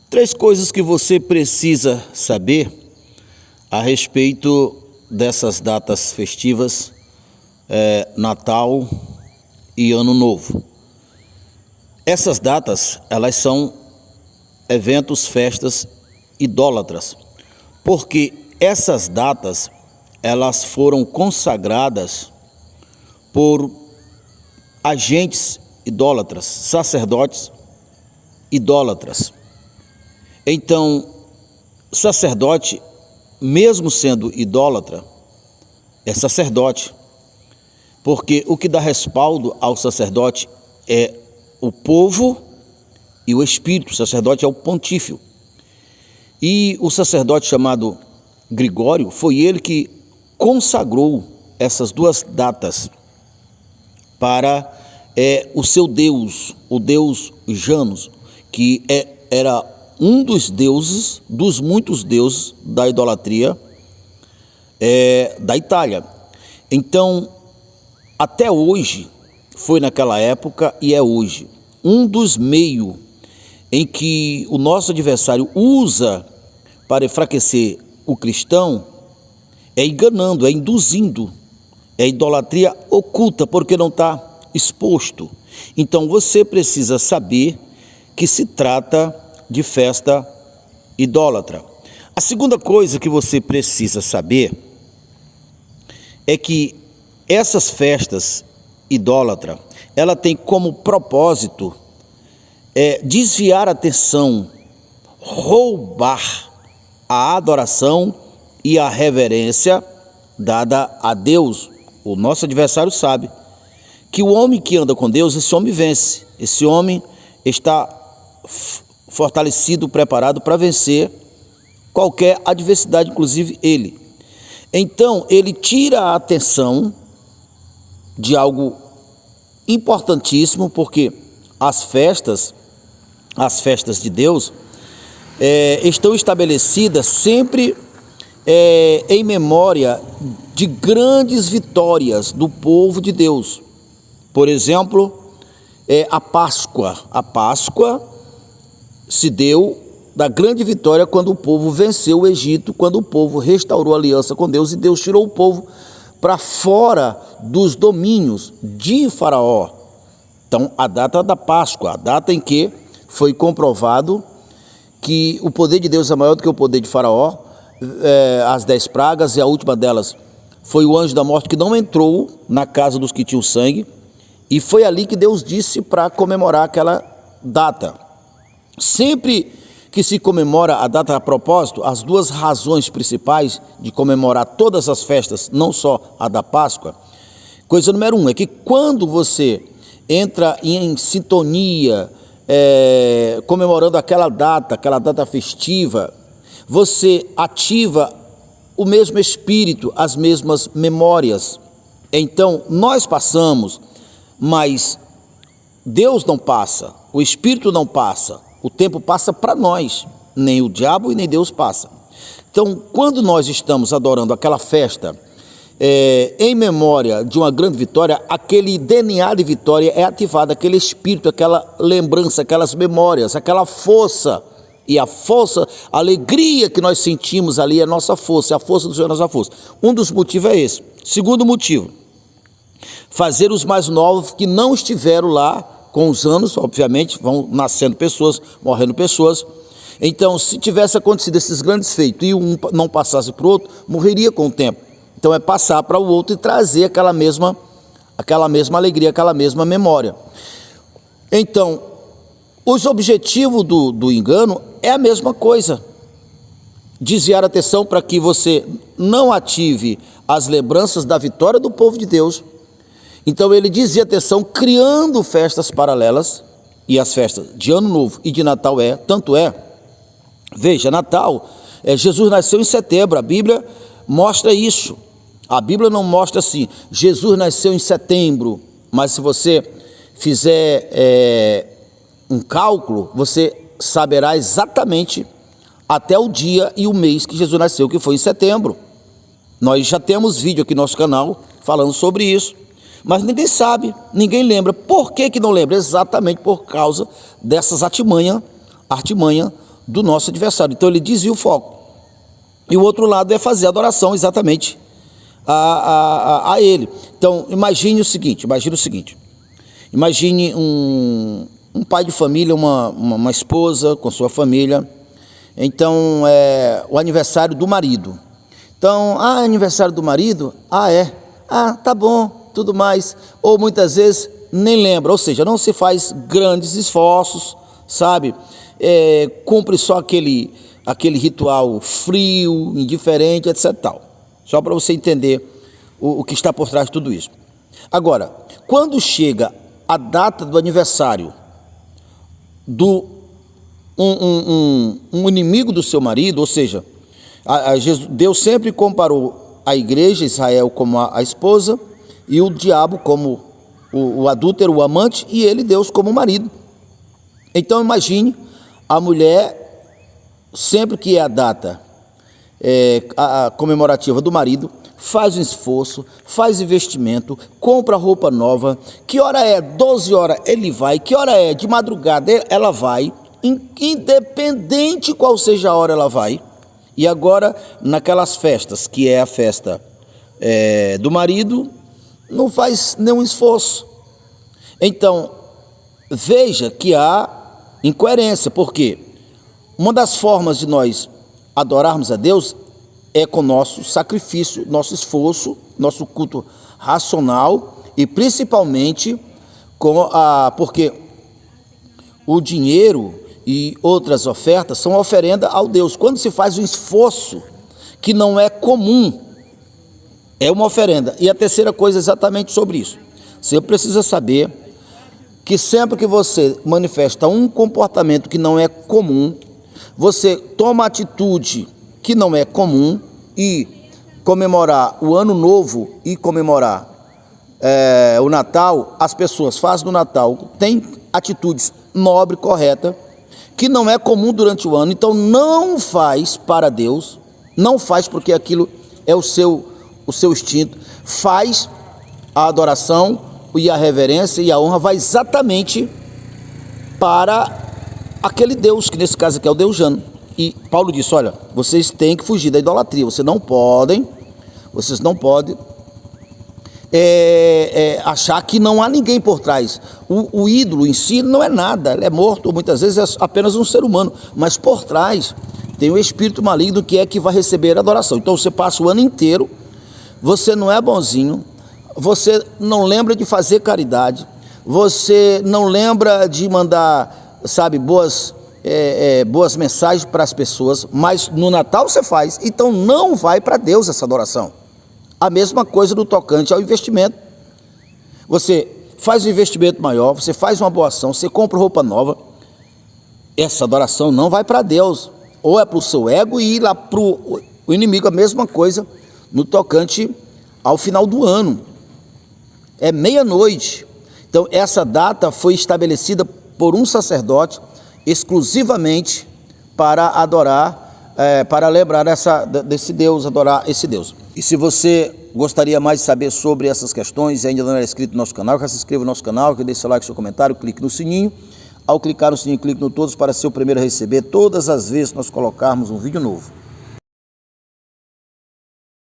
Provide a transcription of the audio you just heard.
Três coisas que você precisa saber a respeito dessas datas festivas, Natal e Ano Novo. Essas datas, elas são eventos, festas idólatras, porque essas datas, elas foram consagradas por agentes idólatras, sacerdotes idólatras. Então, sacerdote, mesmo sendo idólatra, é sacerdote, porque o que dá respaldo ao sacerdote é o povo e o espírito. O sacerdote é o pontífice. E o sacerdote chamado Gregório, foi ele que consagrou essas duas datas para o seu Deus, o Deus Janus, que era um dos deuses, dos muitos deuses da idolatria da Itália. Então, até hoje, foi naquela época e é hoje, um dos meios em que o nosso adversário usa para enfraquecer o cristão é enganando, é induzindo, é idolatria oculta, porque não está exposto. Então você precisa saber que se trata de festa idólatra. A segunda coisa que você precisa saber é que essas festas idólatras, ela tem como propósito desviar a atenção, roubar a adoração e a reverência dada a Deus. O nosso adversário sabe que o homem que anda com Deus, esse homem vence. Esse homem está fortalecido, preparado para vencer qualquer adversidade, inclusive ele. Então, ele tira a atenção de algo importantíssimo, porque as festas de Deus estão estabelecidas sempre em memória de grandes vitórias do povo de Deus. Por exemplo, a Páscoa. A Páscoa se deu da grande vitória quando o povo venceu o Egito, quando o povo restaurou a aliança com Deus e Deus tirou o povo para fora dos domínios de Faraó. Então, a data da Páscoa, a data em que foi comprovado que o poder de Deus é maior do que o poder de Faraó, as 10 pragas, e a última delas foi o anjo da morte que não entrou na casa dos que tinham sangue, e foi ali que Deus disse para comemorar aquela data. Sempre que se comemora a data a propósito, as duas razões principais de comemorar todas as festas, não só a da Páscoa, coisa número 1 é que quando você entra em sintonia, comemorando aquela data festiva, você ativa o mesmo espírito, as mesmas memórias. Então, nós passamos, mas Deus não passa, o Espírito não passa, o tempo passa para nós, nem o diabo e nem Deus passa. Então, quando nós estamos adorando aquela festa, em memória de uma grande vitória, aquele DNA de vitória é ativado, aquele espírito, aquela lembrança, aquelas memórias, aquela força. E a força, a alegria que nós sentimos ali é nossa força, é a força do Senhor, nossa força. Um dos motivos é esse. Segundo motivo, fazer os mais novos que não estiveram lá com os anos, obviamente, vão nascendo pessoas, morrendo pessoas. Então, se tivesse acontecido esses grandes feitos e um não passasse para o outro, morreria com o tempo. Então, é passar para o outro e trazer aquela mesma alegria, aquela mesma memória. Então, os objetivos do engano é a mesma coisa. Desviar a atenção para que você não ative as lembranças da vitória do povo de Deus. Então ele desvia a atenção criando festas paralelas, e as festas de Ano Novo e de Natal veja, Natal, Jesus nasceu em setembro, a Bíblia mostra isso. A Bíblia não mostra assim, Jesus nasceu em setembro, mas se você fizer um cálculo, você saberá exatamente até o dia e o mês que Jesus nasceu, que foi em setembro. Nós já temos vídeo aqui no nosso canal falando sobre isso, mas ninguém sabe, ninguém lembra. Por que não lembra? Exatamente por causa dessas artimanhas do nosso adversário. Então ele desvia o foco. E o outro lado é fazer adoração exatamente a ele. Então imagine o seguinte, imagine um pai de família, uma esposa com sua família. Então é o aniversário do marido. Então, aniversário do marido? Tá bom, tudo mais. Ou muitas vezes nem lembra, ou seja, não se faz grandes esforços, sabe? Cumpre só aquele ritual frio, indiferente, etc. tal. Só para você entender o que está por trás de tudo isso. Agora, quando chega a data do aniversário um inimigo do seu marido, ou seja, Deus sempre comparou a igreja, Israel, como a esposa, e o diabo como o adúltero, o amante, e ele, Deus, como o marido. Então imagine a mulher, sempre que é a data a comemorativa do marido, faz um esforço, faz investimento, compra roupa nova. Que hora é? 12 horas ele vai. Que hora é? De madrugada ela vai. Independente qual seja a hora ela vai. E agora, naquelas festas, que é a festa do marido, não faz nenhum esforço. Então, veja que há incoerência, porque uma das formas de nós adorarmos a Deus é com nosso sacrifício, nosso esforço, nosso culto racional e principalmente porque o dinheiro e outras ofertas são oferenda ao Deus. Quando se faz um esforço que não é comum, é uma oferenda. E a terceira coisa é exatamente sobre isso. Você precisa saber que sempre que você manifesta um comportamento que não é comum, você toma atitude que não é comum, e comemorar o Ano Novo e comemorar o Natal, as pessoas fazem no Natal, têm atitudes nobres, corretas, que não é comum durante o ano. Então não faz para Deus, não faz porque aquilo é o seu instinto, faz a adoração e a reverência e a honra, vai exatamente para aquele Deus, que nesse caso aqui é o Deus Jano. E Paulo disse, olha, vocês têm que fugir da idolatria, vocês não podem achar que não há ninguém por trás. O ídolo em si não é nada, ele é morto, muitas vezes é apenas um ser humano, mas por trás tem o espírito maligno que vai receber a adoração. Então você passa o ano inteiro, você não é bonzinho, você não lembra de fazer caridade, você não lembra de mandar, boas mensagens para as pessoas, mas no Natal você faz. Então não vai para Deus essa adoração. A mesma coisa no tocante ao investimento. Você faz um investimento maior, você faz uma boa ação, você compra roupa nova, essa adoração não vai para Deus, ou é para o seu ego e ir lá para o inimigo. A mesma coisa no tocante ao final do ano, é meia-noite. Então essa data foi estabelecida por um sacerdote exclusivamente para adorar, para lembrar desse Deus, adorar esse Deus. E se você gostaria mais de saber sobre essas questões e ainda não é inscrito no nosso canal, que se inscreva no nosso canal, que deixe seu like, seu comentário, clique no sininho. Ao clicar no sininho, clique no todos para ser o primeiro a receber todas as vezes que nós colocarmos um vídeo novo.